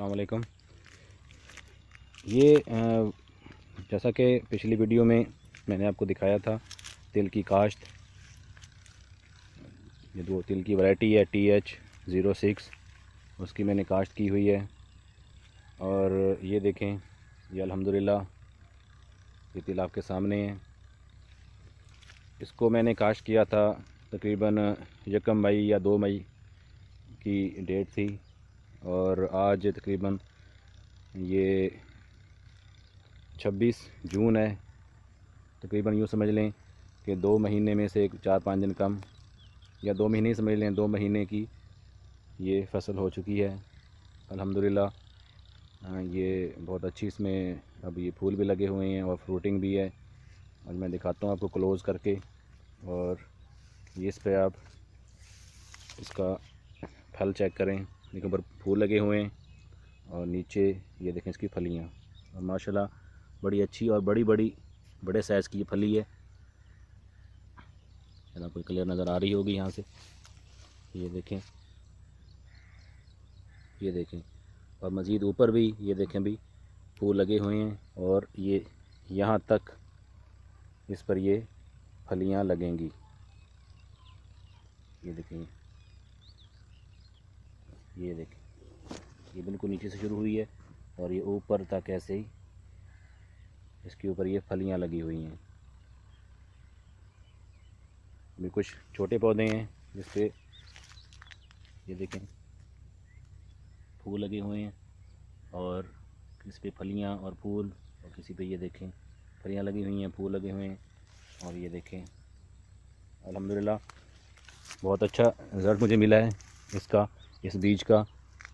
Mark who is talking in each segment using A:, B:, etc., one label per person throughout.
A: अस्सलाम वालेकुम। ये जैसा कि पिछली वीडियो में मैंने आपको दिखाया था तिल की काश्त, ये दो तिल की वैरायटी है TH06, उसकी मैंने काश्त की हुई है। और ये देखें, ये अल्हम्दुलिल्लाह ये तिल आपके सामने है। इसको मैंने काश्त किया था तकरीबन 1 मई या 2 मई की डेट थी, और आज तकरीबन ये 26 जून है। तकरीबन यूँ समझ लें कि 2 महीने में से 4-5 दिन कम, या 2 महीने समझ लें, 2 महीने की ये फसल हो चुकी है अल्हम्दुलिल्लाह। ये बहुत अच्छी, इसमें अब ये फूल भी लगे हुए हैं और फ्रूटिंग भी है। और मैं दिखाता हूँ आपको क्लोज़ करके। और ये इस पे आप इसका फल चेक करें, देखिए ऊपर फूल लगे हुए हैं और नीचे ये देखें इसकी फलियाँ, और माशाल्लाह बड़ी अच्छी और बड़े साइज़ की ये फली है। जरा कोई क्लियर नज़र आ रही होगी यहाँ से, ये देखें। और मज़ीद ऊपर भी ये देखें भी फूल लगे हुए हैं, और ये यहाँ तक इस पर ये फलियाँ लगेंगी। ये देखें, ये बिल्कुल नीचे से शुरू हुई है और ये ऊपर तक ऐसे ही इसके ऊपर ये फलियाँ लगी हुई हैं। भी कुछ छोटे पौधे हैं जिस पे ये देखें फूल लगे हुए हैं, और किसी पे फलियाँ और फूल, और किसी पे ये देखें फलियाँ लगी हुई हैं, फूल लगे हुए हैं। और ये देखें अल्हम्दुलिल्लाह बहुत अच्छा रिज़ल्ट मुझे मिला है इसका, इस बीज का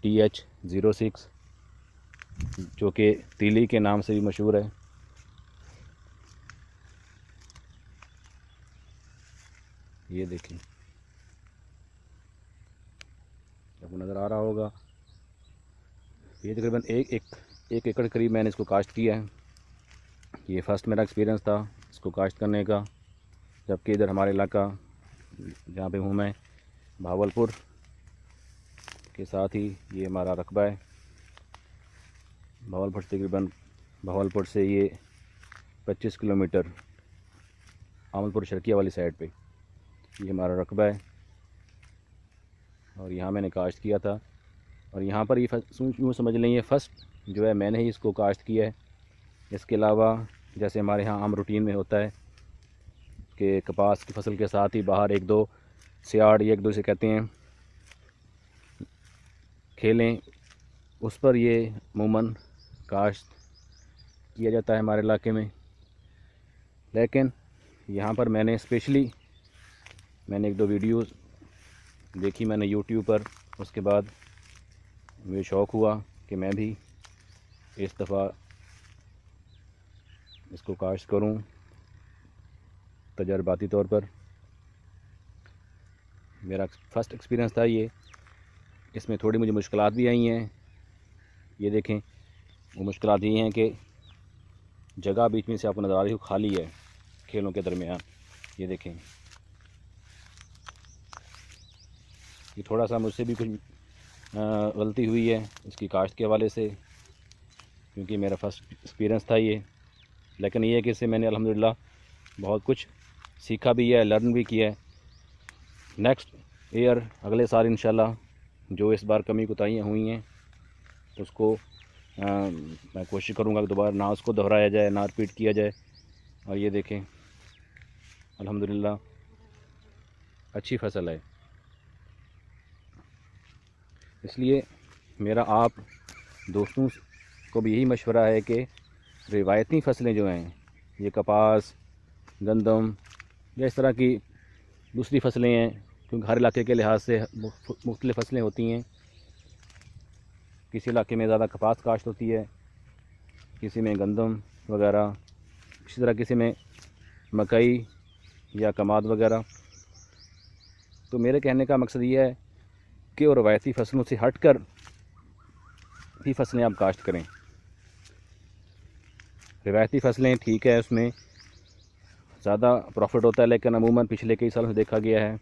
A: TH06, जो कि तीली के नाम से भी मशहूर है। ये देखें, आपको नज़र आ रहा होगा, ये तकरीबन एक एकड़ करीब मैंने इसको काश्त किया है। ये फ़र्स्ट मेरा एक्सपीरियंस था इसको काश्त करने का, जबकि इधर हमारे इलाका जहाँ पे हूँ मैं, भावलपुर के साथ ही ये हमारा रकबा है। भावलपुर से ये 25 किलोमीटर आमलपुर शर्किया वाली साइड पे ये हमारा रकबा है। और यहाँ मैंने काश्त किया था, और यहाँ पर ये यूँ समझ लें ये फर्स्ट जो है मैंने ही इसको काश्त किया है। इसके अलावा जैसे हमारे यहाँ आम रूटीन में होता है कि कपास की फसल के साथ ही बाहर 1-2 सियाड़, ये 1-2 से कहते हैं, खेलें, उस पर ये अमूमन काश्त किया जाता है हमारे इलाके में। लेकिन यहाँ पर मैंने स्पेशली 1-2 वीडियोज़ देखी मैंने यूट्यूब पर, उसके बाद मुझे शौक़ हुआ कि मैं भी इस दफ़ा इसको काश्त करूं तजर्बाती तौर पर। मेरा फ़र्स्ट एक्सपीरियंस था ये, इसमें थोड़ी मुझे मुश्किलात भी आई हैं। ये देखें, वो मुश्किलात ये हैं कि जगह बीच में से आपको नज़र आ रही हो खाली है खेलों के दरमियान। ये देखें, ये थोड़ा सा मुझसे भी कुछ गलती हुई है इसकी काश्त के हवाले से, क्योंकि मेरा फ़र्स्ट एक्सपीरियंस था ये। लेकिन ये है कि इससे मैंने अल्हम्दुलिल्लाह बहुत कुछ सीखा भी है, लर्न भी किया है। नेक्स्ट ईयर, अगले साल इंशाल्लाह, जो इस बार कमी कोताहियाँ हुई हैं उसको मैं कोशिश करूँगा कि दोबारा ना उसको दोहराया जाए, ना रिपीट किया जाए। और ये देखें अल्हम्दुलिल्लाह अच्छी फ़सल है। इसलिए मेरा आप दोस्तों को भी यही मशवरा है कि रिवायती फ़सलें जो हैं, ये कपास, गंदम या इस तरह की दूसरी फ़सलें हैं, क्योंकि हर इलाके के लिहाज से मुख्तलिफ़ फ़सलें होती हैं। किसी इलाके में ज़्यादा कपास काश्त होती है, किसी में गंदम वगैरह, इसी तरह किसी में मकई या कमाद वगैरह। तो मेरे कहने का मकसद ये है कि वो रवायती फ़सलों से हट कर भी फ़सलें आप काश्त करें। रिवायती फ़सलें ठीक है, उसमें ज़्यादा प्रॉफिट होता है, लेकिन अमूमन पिछले कई सालों से देखा गया है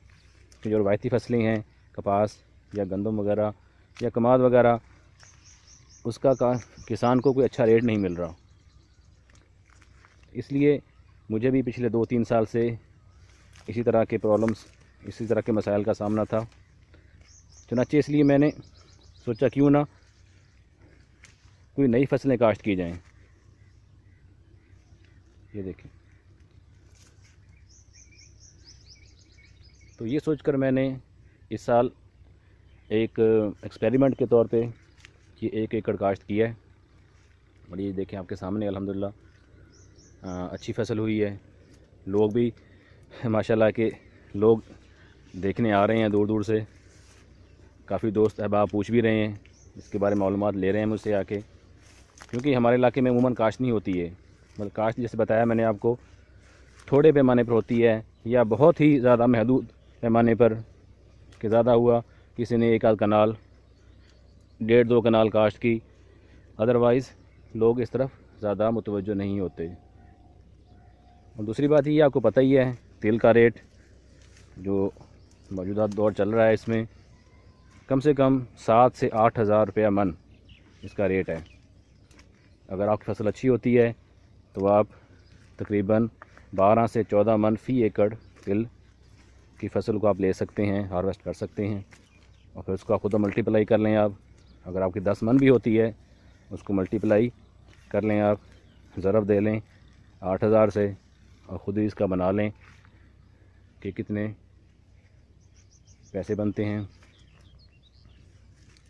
A: कि जो रवायती फ़सलें हैं, कपास या गंदम वगैरह या कमाद वगैरह, उसका किसान को कोई अच्छा रेट नहीं मिल रहा। इसलिए मुझे भी पिछले 2-3 साल से इसी तरह के प्रॉब्लम्स, इसी तरह के मसाइल का सामना था। चुनांचे इसलिए मैंने सोचा क्यों ना कोई नई फसलें काश्त की जाएं। ये देखें, तो ये सोचकर मैंने इस साल एक एक्सपेरिमेंट के तौर पे ये 1 एकड़ काश्त किया है। और ये देखें आपके सामने अल्हम्दुलिल्लाह अच्छी फसल हुई है। लोग भी माशाल्लाह के लोग देखने आ रहे हैं दूर दूर से। काफ़ी दोस्त अहबाब पूछ भी रहे हैं, इसके बारे में मालूमात ले रहे हैं मुझसे आके, क्योंकि हमारे इलाके में अमूमन काश्त नहीं होती है। मतलब काश्त जैसे बताया मैंने आपको, थोड़े पैमाने पर होती है या बहुत ही ज़्यादा महदूद पैमाने पर, कि ज़्यादा हुआ किसी ने 1 आध कनाल, 1.5-2 कनाल काश्त की। अदरवाइज़ लोग इस तरफ ज़्यादा मुतवज्जो नहीं होते। और दूसरी बात ये आपको पता ही है, तेल का रेट जो मौजूदा दौर चल रहा है, इसमें कम से कम 7 से 8 हज़ार रुपया मन इसका रेट है। अगर आपकी फसल अच्छी होती है तो आप तकरीबन 12 से 14 मन फ़ी एकड़ तिल की फसल को आप ले सकते हैं, हार्वेस्ट कर सकते हैं। और फिर उसको खुद मल्टीप्लाई कर लें आप। अगर आपकी 10 मन भी होती है, उसको मल्टीप्लाई कर लें आप, ज़रब दे लें 8,000 से, और ख़ुद ही इसका बना लें कि कितने पैसे बनते हैं।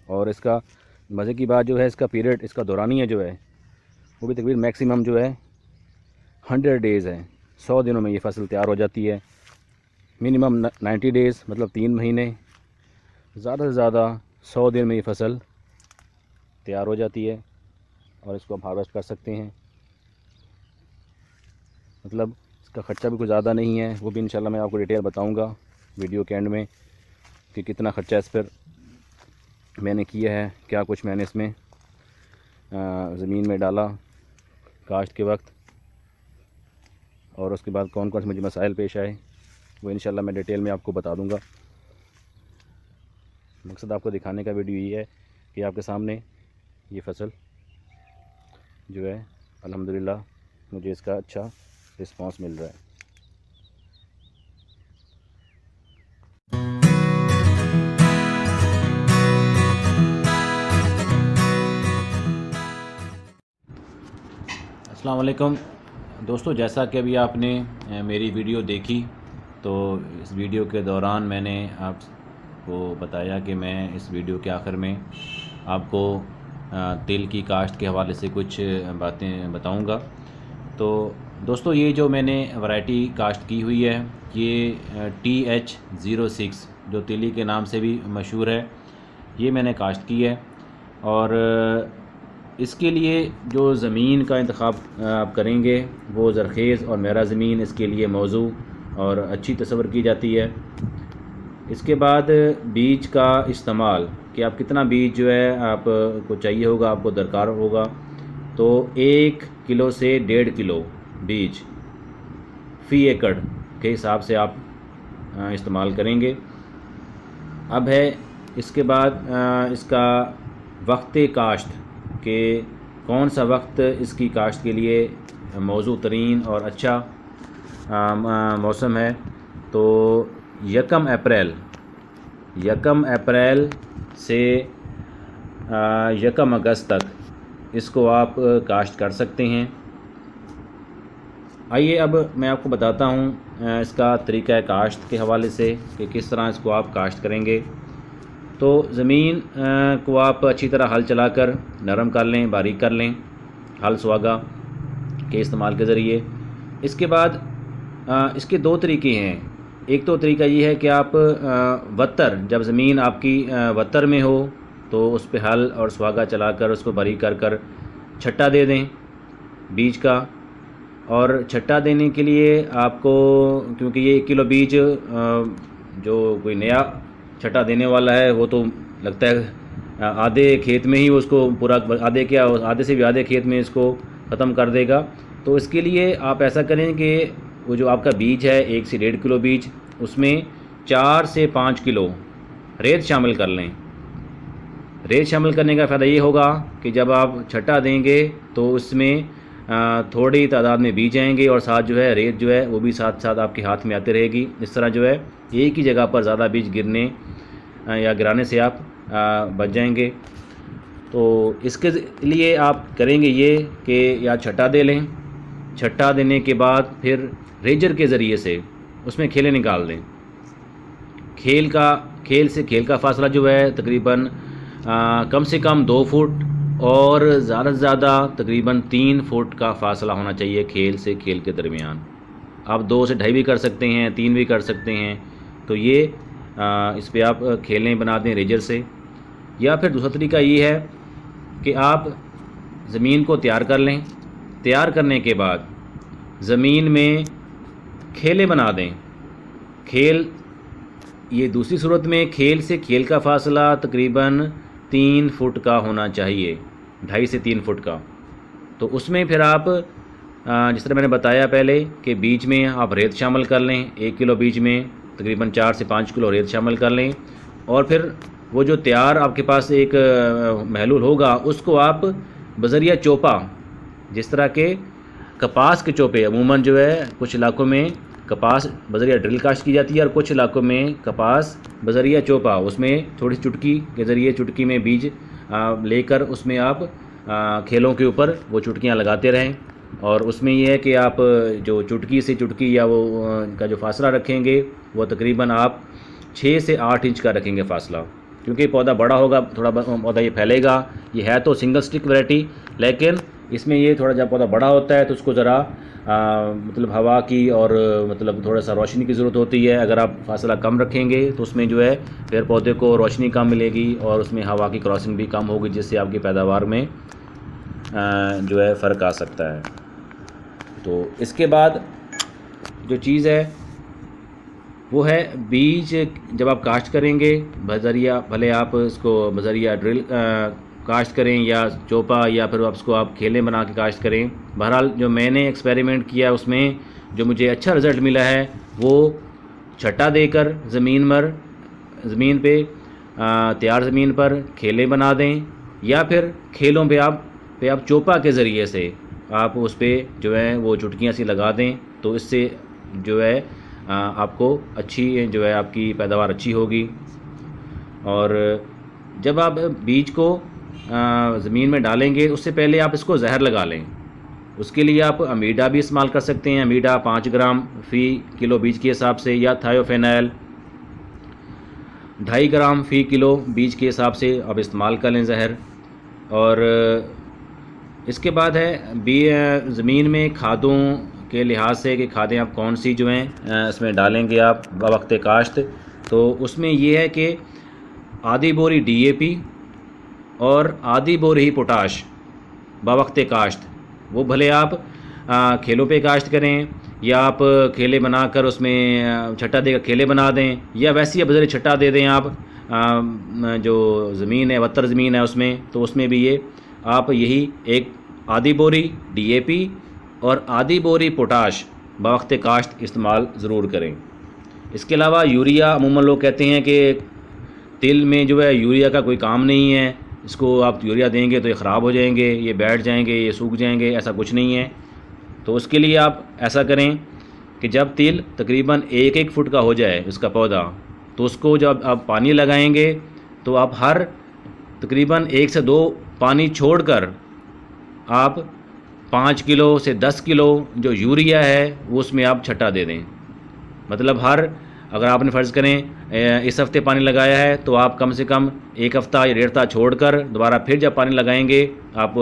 A: और इसका मज़े की बात जो है, इसका पीरियड, इसका दौरानिया जो है वो भी तकरीबन मैक्सिमम जो है 100 डेज़ है। 100 दिनों में ये फसल तैयार हो जाती है। मिनिमम 90 डेज़ मतलब 3 महीने, ज़्यादा से ज़्यादा 100 दिन में ये फसल तैयार हो जाती है और इसको आप हार्वेस्ट कर सकते हैं। मतलब इसका ख़र्चा भी कुछ ज़्यादा नहीं है। वो भी इंशाल्लाह मैं आपको डिटेल बताऊंगा वीडियो के एंड में कि कितना ख़र्चा इस पर मैंने किया है, क्या कुछ मैंने इसमें ज़मीन में डाला काश्त के वक्त, और उसके बाद कौन कौन से मुझे मसाइल पेश आए, वो इंशाल्लाह मैं डिटेल में आपको बता दूंगा। मकसद आपको दिखाने का वीडियो ये है कि आपके सामने ये फसल जो है अल्हम्दुलिल्लाह मुझे इसका अच्छा रिस्पांस मिल रहा है। अस्सलाम वालेकुम दोस्तों, जैसा कि अभी आपने मेरी वीडियो देखी, तो इस वीडियो के दौरान मैंने आपको बताया कि मैं इस वीडियो के आखिर में आपको तिल की काश्त के हवाले से कुछ बातें बताऊंगा। तो दोस्तों, ये जो मैंने वैरायटी काश्त की हुई है, ये TH06 जो तिली के नाम से भी मशहूर है, ये मैंने काश्त की है। और इसके लिए जो ज़मीन का इंतखाब आप करेंगे वो ज़रख़ेज़ और मेरा ज़मीन इसके लिए मौजू और अच्छी तस्वर की जाती है। इसके बाद बीज का इस्तेमाल, कि आप कितना बीज जो है आपको चाहिए होगा, आपको दरकार होगा, तो 1 किलो से 1.5 किलो बीज फ़ी एकड़ के हिसाब से आप इस्तेमाल करेंगे। अब है इसके बाद इसका वक्त काश्त, कि कौन सा वक्त इसकी काश्त के लिए मौजू तरीन और अच्छा मौसम है। तो 1 अप्रैल से 1 अगस्त तक इसको आप काश्त कर सकते हैं। आइए अब मैं आपको बताता हूँ इसका तरीक़ा काश्त के हवाले से कि किस तरह इसको आप काश्त करेंगे। तो ज़मीन को आप अच्छी तरह हल चलाकर नरम कर लें, बारीक कर लें, हल सुहागा के इस्तेमाल के ज़रिए। इसके बाद इसके 2 तरीक़े हैं। एक तो तरीका ये है कि आप वत्तर, जब ज़मीन आपकी वत्तर में हो तो उस पर हल और सुहागा चलाकर उसको बारीक कर कर छट्टा दे दें बीज का। और छट्टा देने के लिए आपको, क्योंकि ये 1 किलो बीज जो कोई नया छट्टा देने वाला है, वो तो लगता है आधे खेत में ही उसको पूरा, आधे से भी आधे खेत में इसको ख़त्म कर देगा। तो इसके लिए आप ऐसा करें कि वो जो आपका बीज है 1 से 1.5 किलो बीज, उसमें 4 से 5 किलो रेत शामिल कर लें। रेत शामिल करने का फ़ायदा ये होगा कि जब आप छट्टा देंगे तो उसमें थोड़ी तादाद में बीज आएंगे और साथ जो है रेत जो है वो भी साथ साथ आपके हाथ में आती रहेगी। इस तरह जो है एक ही जगह पर ज़्यादा बीज गिरने या गिराने से आप बच जाएंगे। तो इसके लिए आप करेंगे ये कि या छट्टा दे लें, छट्टा देने के बाद फिर रेजर के ज़रिए से उसमें खेलें निकाल दें। खेल का फ़ासला जो है तकरीबन कम से कम 2 फुट और ज़्यादा से ज़्यादा तकरीबन 3 फुट का फ़ासला होना चाहिए खेल से खेल के दरमियान। आप 2 से 2.5 भी कर सकते हैं, 3 भी कर सकते हैं। तो ये इस पर आप खेलें बना दें रेजर से। या फिर दूसरा तरीका ये है कि आप ज़मीन को तैयार कर लें, तैयार करने के बाद ज़मीन में खेलें बना दें। खेल ये दूसरी सूरत में खेल से खेल का फ़ासला तकरीबन 3 फुट का होना चाहिए, 2.5 से 3 फुट का। तो उसमें फिर आप जिस तरह मैंने बताया पहले कि बीज में आप रेत शामिल कर लें। 1 किलो बीज में तकरीबन 4 से 5 किलो रेत शामिल कर लें और फिर वो जो तैयार आपके पास एक महलूल होगा उसको आप बज़रिया चोपा, जिस तरह के कपास के चोपे अमूमन जो है कुछ इलाकों में कपास बज़रिया ड्रिल काश्त की जाती है और कुछ इलाकों में कपास बज़रिया चोपा, उसमें थोड़ी चुटकी के ज़रिए चुटकी में बीज लेकर उसमें आप खेलों के ऊपर वो चुटकियाँ लगाते रहें। और उसमें ये है कि आप जो चुटकी से चुटकी या वो का जो फासला रखेंगे वो तकरीबन आप 6 से 8 इंच का रखेंगे फासला, क्योंकि पौधा बड़ा होगा थोड़ा पौधा ये फैलेगा। ये है तो सिंगल स्टिक वैरायटी, लेकिन इसमें ये थोड़ा जब पौधा बड़ा होता है तो उसको ज़रा मतलब हवा की और मतलब थोड़ा सा रोशनी की ज़रूरत होती है। अगर आप फासला कम रखेंगे तो उसमें जो है फिर पौधे को रोशनी कम मिलेगी और उसमें हवा की क्रॉसिंग भी कम होगी, जिससे आपकी पैदावार में जो है फ़र्क आ सकता है। तो इसके बाद जो चीज़ है वो है बीज जब आप काश्त करेंगे बज़रिया, भले आप इसको बज़रिया ड्रिल काश्त करें या चोपा या फिर उसको आप खेलें बना के काश्त करें। बहरहाल जो मैंने एक्सपेरिमेंट किया उसमें जो मुझे अच्छा रिज़ल्ट मिला है वो छट्टा देकर ज़मीन पे तैयार ज़मीन पर खेलें बना दें या फिर खेलों पे आप चोपा के ज़रिए से आप उस पर जो है वो चुटकियाँ सी लगा दें। तो इससे जो है आपको अच्छी जो है आपकी पैदावार अच्छी होगी। और जब आप बीज को ज़मीन में डालेंगे उससे पहले आप इसको जहर लगा लें। उसके लिए आप अमीडा भी इस्तेमाल कर सकते हैं। अमीडा 5 ग्राम फ़ी किलो बीज के हिसाब से, या थायोफेनाइल 2.5 ग्राम फ़ी किलो बीज के हिसाब से आप इस्तेमाल कर लें ज़हर। और इसके बाद है ज़मीन में खादों के लिहाज से कि खादें आप कौन सी जो हैं इसमें डालेंगे आप वक्त काश्त। तो उसमें ये है कि आधी बोरी DAP और आधी बोरी पोटाश बवक्त काश्त, वो भले आप खेलों पे काश्त करें या आप खेले बनाकर उसमें छट्टा देकर खेले बना दें या वैसे ही बज़रिया छट्टा दे दें आप जो ज़मीन है वत्तर ज़मीन है उसमें, तो उसमें भी ये आप यही एक आधी बोरी DAP और आधी बोरी पोटाश बवक्त काश्त इस्तेमाल ज़रूर करें। इसके अलावा यूरिया, अमूमन लोग कहते हैं कि तिल में जो है यूरिया का कोई काम नहीं है, इसको आप यूरिया देंगे तो ये ख़राब हो जाएंगे, ये बैठ जाएंगे, ये सूख जाएंगे। ऐसा कुछ नहीं है। तो उसके लिए आप ऐसा करें कि जब तिल तकरीबन 1-1 फुट का हो जाए इसका पौधा, तो उसको जब आप पानी लगाएंगे तो आप हर तकरीबन 1 से 2 पानी छोड़कर आप 5 किलो से 10 किलो जो यूरिया है वो उसमें आप छट्टा दे दें। मतलब अगर आपने फ़र्ज़ करें इस हफ़्ते पानी लगाया है तो आप कम से कम 1 हफ़्ता या 1.5 हफ़्ता छोड़कर दोबारा फिर जब पानी लगाएंगे आप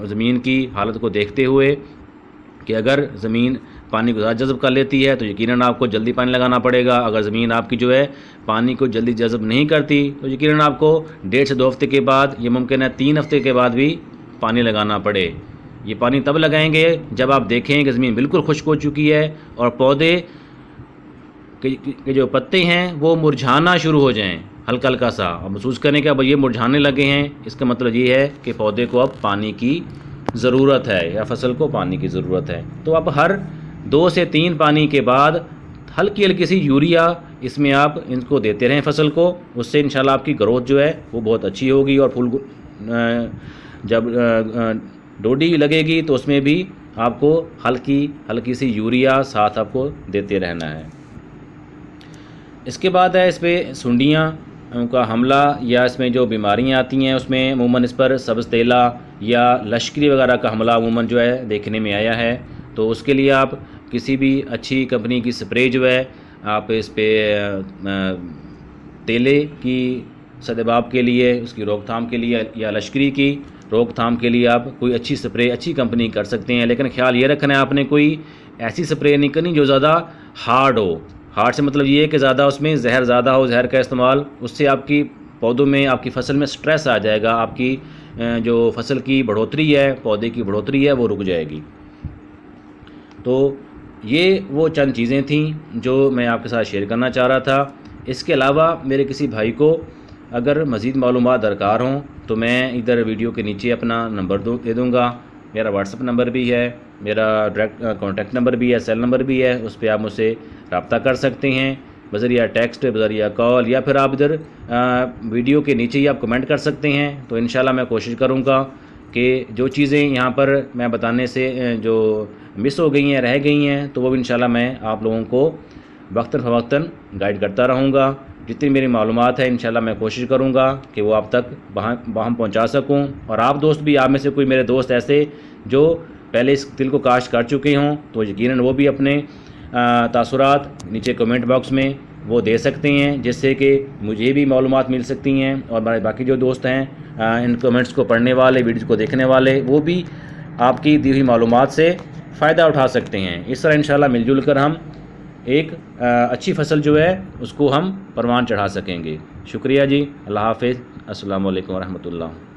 A: ज़मीन की हालत को देखते हुए कि अगर ज़मीन पानी को ज़्यादा जज़ब कर लेती है तो यकीनन आपको जल्दी पानी लगाना पड़ेगा। अगर ज़मीन आपकी जो है पानी को जल्दी जज़ब नहीं करती तो यकीनन आपको 1.5 से 2 हफ़्ते के बाद, ये मुमकिन है 3 हफ़्ते के बाद भी पानी लगाना पड़े। ये पानी तब लगाएंगे जब आप देखें कि ज़मीन बिल्कुल खुश्क हो चुकी है और पौधे के जो पत्ते हैं वो मुरझाना शुरू हो जाएं, हल्का हल्का सा अब महसूस करें कि अब ये मुरझाने लगे हैं। इसका मतलब ये है कि पौधे को अब पानी की ज़रूरत है या फसल को पानी की ज़रूरत है। तो अब हर 2 से 3 पानी के बाद हल्की हल्की सी यूरिया इसमें आप इनको देते रहें फसल को, उससे इंशाल्लाह आपकी ग्रोथ जो है वो बहुत अच्छी होगी। और फूल जब डोडी लगेगी तो उसमें भी आपको हल्की हल्की सी यूरिया साथ आपको देते रहना है। इसके बाद है इस पर सुंडियाँ का हमला या इसमें जो बीमारियां आती हैं उसमें अमूमन इस पर सब्ज़ तेला या लश्करी वगैरह का हमला अमूमन जो है देखने में आया है। तो उसके लिए आप किसी भी अच्छी कंपनी की स्प्रे जो है आप इस पर तेले की सदेबाब के लिए, उसकी रोकथाम के लिए या लश्करी की रोकथाम के लिए आप कोई अच्छी स्प्रे अच्छी कंपनी कर सकते हैं। लेकिन ख्याल ये रखना है आपने कोई ऐसी स्प्रे नहीं करनी जो ज़्यादा हार्ड हो। हार्ड से मतलब ये है कि ज़्यादा उसमें जहर ज़्यादा हो, जहर का इस्तेमाल, उससे आपकी पौधों में आपकी फसल में स्ट्रेस आ जाएगा, आपकी जो फसल की बढ़ोतरी है, पौधे की बढ़ोतरी है वो रुक जाएगी। तो ये वो चंद चीज़ें थीं जो मैं आपके साथ शेयर करना चाह रहा था। इसके अलावा मेरे किसी भाई को अगर मज़ीद मालूमात दरकार हों तो मैं इधर वीडियो के नीचे अपना नंबर दे दूँगा। मेरा व्हाट्सअप नंबर भी है, मेरा डायरेक्ट कॉन्टैक्ट नंबर भी है, सेल नंबर भी है, उस पर आप मुझसे रब्ता कर सकते हैं बज़रिया टेक्स्ट, बज़रिया कॉल, या फिर आप इधर वीडियो के नीचे ही आप कमेंट कर सकते हैं। तो इंशाल्लाह मैं कोशिश करूँगा कि जो चीज़ें यहाँ पर मैं बताने से जो मिस हो गई हैं, रह गई हैं, तो वो इंशाल्लाह मैं आप लोगों को वक्तन फ़वक्तन गाइड करता रहूँगा। जितनी मेरी मालूमात है इंशाल्लाह मैं कोशिश करूँगा कि वो आप तक वहाँ पहुँचा सकूँ। और आप दोस्त भी, आप में से कोई मेरे दोस्त ऐसे जो पहले इस तिल को काश्त कर चुके हों तो यकीनन वो भी अपने तासुरात नीचे कमेंट बॉक्स में वो दे सकते हैं, जिससे कि मुझे भी मालूमात मिल सकती हैं और हमारे बाकी जो दोस्त हैं इन कमेंट्स को पढ़ने वाले, वीडियो को देखने वाले, वो भी आपकी दी हुई मालूमात से फ़ायदा उठा सकते हैं। इस तरह इंशाल्लाह मिलजुल कर हम एक अच्छी फसल जो है उसको हम परवान चढ़ा सकेंगे। शुक्रिया जी, अल्लाह हाफ़िज़, अस्सलामु अलैकुम वरहमतुल्लाह।